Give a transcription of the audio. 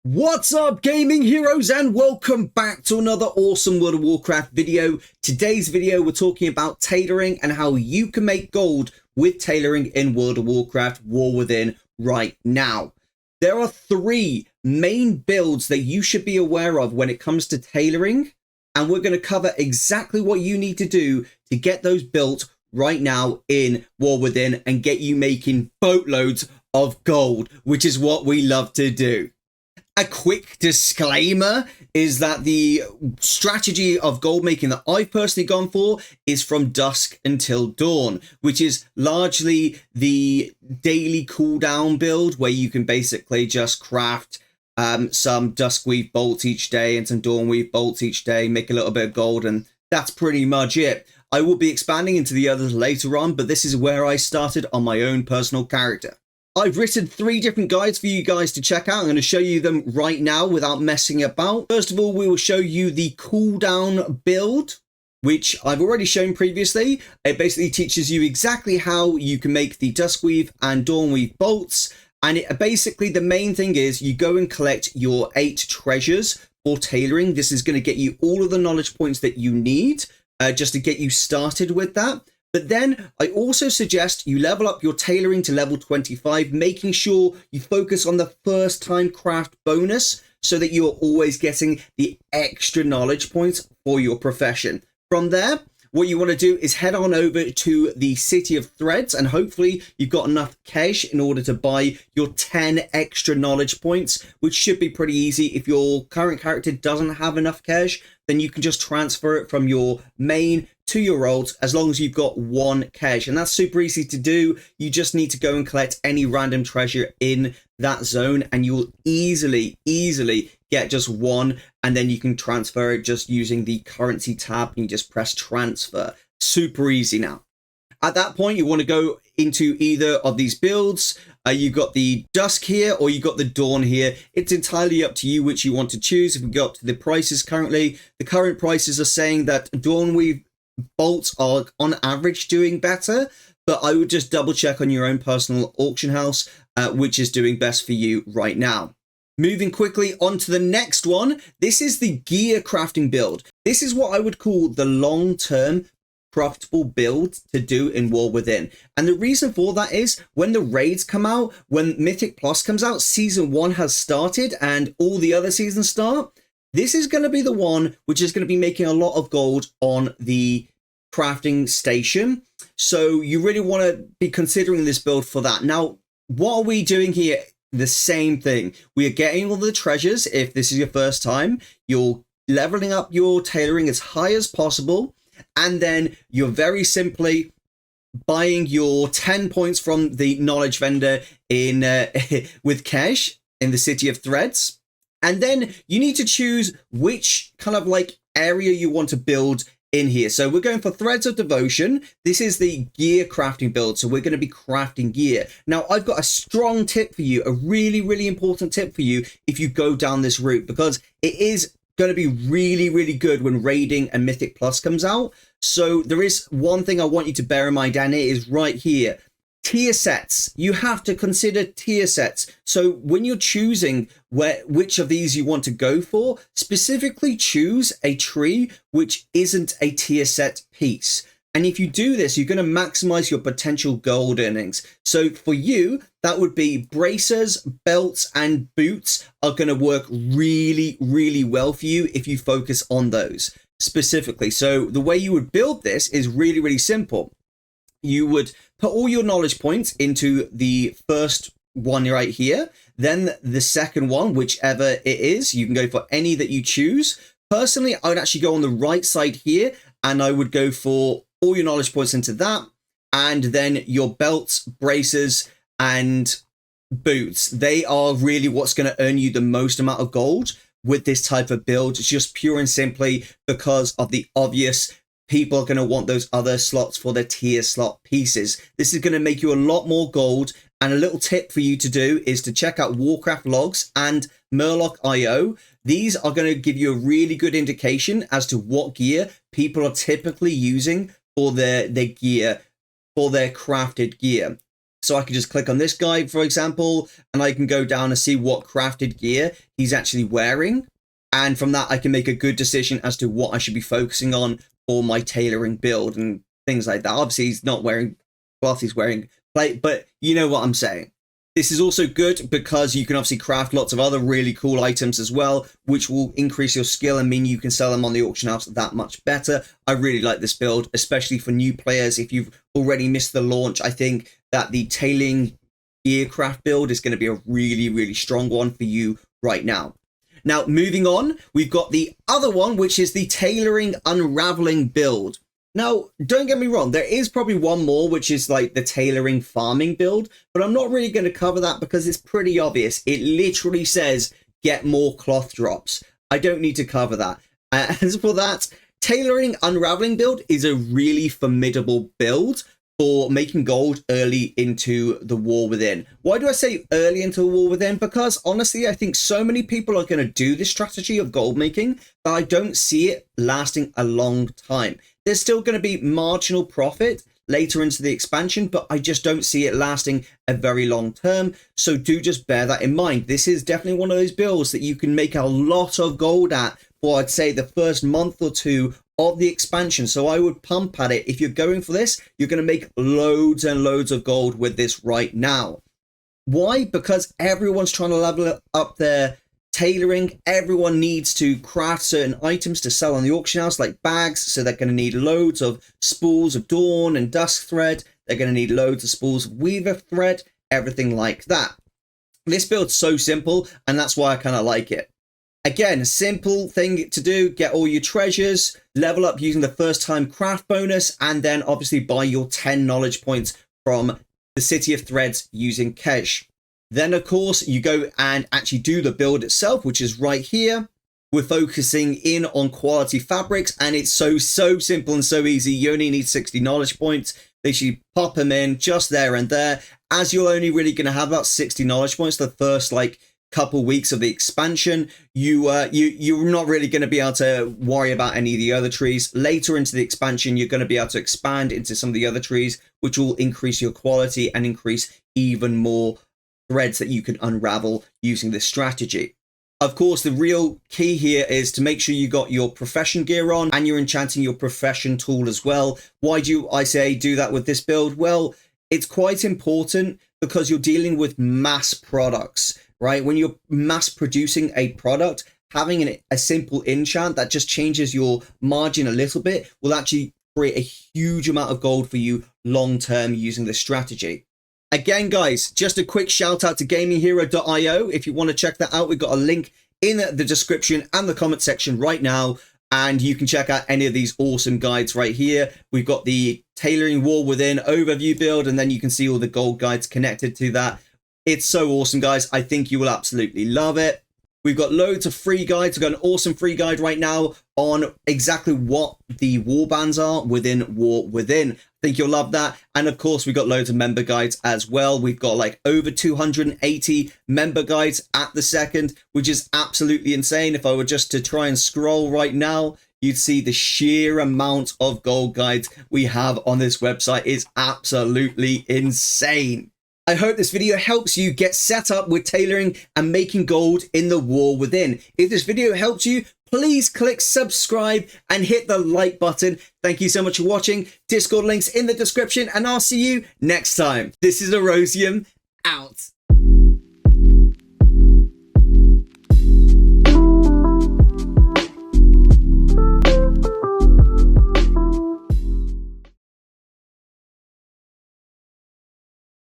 What's up, gaming heroes, and welcome back to another awesome World of Warcraft video. Today's video, we're talking about tailoring and how you can make gold with tailoring in World of Warcraft War Within right now. There are three main builds that you should be aware of when it comes to tailoring, and we're going to cover exactly what you need to do to get those built right now in War Within and get you making boatloads of gold, which is what we love to do. A quick disclaimer is that the strategy of gold making that I've personally gone for is from dusk until dawn, which is largely the daily cooldown build where you can basically just craft some duskweave bolts each day and some dawnweave bolts each day, make a little bit of gold, and that's pretty much it. I will be expanding into the others later on, but this is where I started on my own personal character. I've written three different guides for you guys to check out. I'm going to show you them right now without messing about. First of all, we will show you the cooldown build, which I've already shown previously. It basically teaches you exactly how you can make the duskweave and dawnweave bolts. And basically the main thing is you go and collect your 8 treasures for tailoring. This is going to get you all of the knowledge points that you need just to get you started with that. But then I also suggest you level up your tailoring to level 25, making sure you focus on the first time craft bonus so that you're always getting the extra knowledge points for your profession. From there, what you want to do is head on over to the City of Threads, and hopefully you've got enough cash in order to buy your 10 extra knowledge points, which should be pretty easy. If your current character doesn't have enough cash, then you can just transfer it from your main to your old, as long as you've got 1 cache, and that's super easy to do. You just need to go and collect any random treasure in that zone and you'll easily get just 1, and then you can transfer it just using the currency tab and you just press transfer. Super easy now. At that point, you want to go into either of these builds. You've got the dusk here or you've got the dawn here. It's entirely up to you which you want to choose. If we go up to the prices currently, the current prices are saying that dawnweave bolts are on average doing better, but I would just double check on your own personal auction house which is doing best for you right now. Moving quickly on to the next one. This is the gear crafting build. This is what I would call the long-term profitable build to do in War Within. And the reason for that is when the raids come out, when Mythic Plus comes out, season 1 has started and all the other seasons start. This is going to be the one which is going to be making a lot of gold on the crafting station. So you really want to be considering this build for that. Now, what are we doing here? The same thing. We are getting all the treasures. If this is your first time, you're leveling up your tailoring as high as possible. And then you're very simply buying your 10 points from the knowledge vendor in with cash in the City of Threads. And then you need to choose which kind of like area you want to build in here. So we're going for Threads of Devotion. This is the gear crafting build. So we're going to be crafting gear. Now, I've got a strong tip for you, a really important tip for you if you go down this route, because it is going to be really good when raiding and Mythic Plus comes out. So there is one thing I want you to bear in mind, and it is right here. Tier sets. You have to consider tier sets. So when you're choosing which of these you want to go for, specifically choose a tree which isn't a tier set piece. And if you do this, you're going to maximize your potential gold earnings. So for you, that would be bracers, belts, and boots are going to work really well for you if you focus on those specifically. So the way you would build this is really simple. You would put all your knowledge points into the first one right here, then the second one, whichever it is. You can go for any that you choose. Personally, I would actually go on the right side here, and I would go for all your knowledge points into that, and then your belts, braces, and boots. They are really what's going to earn you the most amount of gold with this type of build. It's just pure and simply because of the obvious. People are going to want those other slots for their tier slot pieces. This is going to make you a lot more gold. And a little tip for you to do is to check out Warcraft logs and Murloc.io. These are going to give you a really good indication as to what gear people are typically using for their gear, for their crafted gear. So I can just click on this guy, for example, and I can go down and see what crafted gear he's actually wearing. And from that, I can make a good decision as to what I should be focusing on for my tailoring build and things like that. Obviously, he's not wearing cloth, he's wearing plate, but you know what I'm saying. This is also good because you can obviously craft lots of other really cool items as well, which will increase your skill and mean you can sell them on the auction house that much better. I really like this build, especially for new players. If you've already missed the launch, I think that the tailoring gear craft build is going to be a really, really strong one for you right now. Now, moving on, we've got the other one, which is the tailoring unraveling build. Now, don't get me wrong, there is probably one more, which is like the tailoring farming build, but I'm not really going to cover that because it's pretty obvious. It literally says, get more cloth drops. I don't need to cover that. As for that, tailoring unraveling build is a really formidable build for making gold early into the war within. Why do I say early into the war within? Because honestly, I think so many people are going to do this strategy of gold making that I don't see it lasting a long time. There's still going to be marginal profit later into the expansion, but I just don't see it lasting a very long term. So do just bear that in mind. This is definitely one of those builds that you can make a lot of gold at for, I'd say, the first month or two of the expansion. So I would pump at it. If you're going for this, you're going to make loads and loads of gold with this right now. Why? Because everyone's trying to level up their tailoring. Everyone needs to craft certain items to sell on the auction house, like bags. So they're going to need loads of spools of dawn and dusk thread. They're going to need loads of spools of weaver thread, everything like that. This build's so simple, and that's why I kind of like it. Again, simple thing to do, get all your treasures, level up using the first time craft bonus, and then obviously buy your 10 knowledge points from the City of Threads using Kesh. Then, of course, you go and actually do the build itself, which is right here. We're focusing in on quality fabrics, and it's so simple and so easy. You only need 60 knowledge points. They should pop them in just there and there, as you're only really going to have about 60 knowledge points the first, like, couple weeks of the expansion. You're not really going to be able to worry about any of the other trees. Later into the expansion, you're going to be able to expand into some of the other trees, which will increase your quality and increase even more threads that you can unravel using this strategy. Of course, the real key here is to make sure you got your profession gear on and you're enchanting your profession tool as well. Why do I say do that with this build? Well, it's quite important because you're dealing with mass products, right? When you're mass producing a product, having a simple enchant that just changes your margin a little bit will actually create a huge amount of gold for you long term using this strategy. Again, guys, just a quick shout out to gaminghero.io. If you want to check that out, we've got a link in the description and the comment section right now. And you can check out any of these awesome guides right here. We've got the Tailoring War Within overview build, and then you can see all the gold guides connected to that. It's so awesome, guys. I think you will absolutely love it. We've got loads of free guides. We've got an awesome free guide right now on exactly what the war bands are within War Within. I think you'll love that. And of course, we've got loads of member guides as well. We've got like over 280 member guides at the second, which is absolutely insane. If I were just to try and scroll right now, you'd see the sheer amount of gold guides we have on this website is absolutely insane. I hope this video helps you get set up with tailoring and making gold in the War Within. If this video helped you, please click subscribe and hit the like button. Thank you so much for watching. Discord links in the description, and I'll see you next time. This is Erosium, out.